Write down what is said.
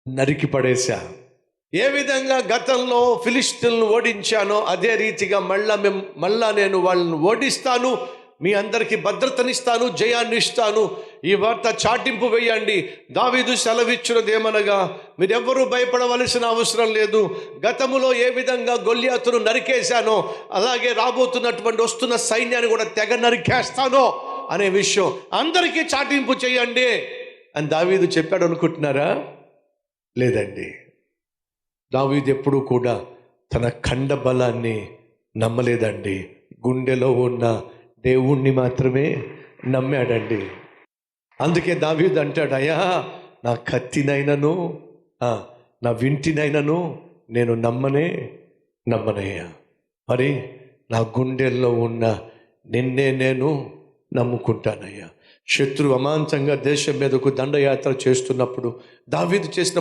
నరికి పడేశా. ఏ విధంగా గతంలో ఫిలిష్తీయులను ఓడించానో అదే రీతిగా మళ్ళా నేను వాళ్ళని ఓడిస్తాను, మీ అందరికీ భద్రతనిస్తాను, జయాన్ని ఇస్తాను. ఈ వార్త చాటింపు వేయండి. దావీదు సెలవిచ్చినదేమనగా, మీరెవ్వరూ భయపడవలసిన అవసరం లేదు. గతములో ఏ విధంగా గొల్యాతును నరికేశానో అలాగే రాబోతున్నటువంటి వస్తున్న సైన్యాన్ని కూడా తెగ నరికేస్తానో అనే విషయం అందరికీ చాటింపు చేయండి అని దావీదు చెప్పాడు అనుకుంటున్నారా? లేదండి. దావీదు ఎప్పుడూ కూడా తన ఖండ బలాన్ని నమ్మలేదండి. గుండెలో ఉన్న దేవుణ్ణి మాత్రమే నమ్మాడండి. అందుకే దావీదు అంటాడు, అయ్యా నా కత్తినైనను నా వింటినైనను నేను నమ్మనయ్యా. మరి నా గుండెల్లో ఉన్న నిన్నే నేను నమ్ముకుంటానయ్యా. శత్రు అమాంతంగా దేశం మీదకు దండయాత్ర చేస్తున్నప్పుడు దావీదు చేసిన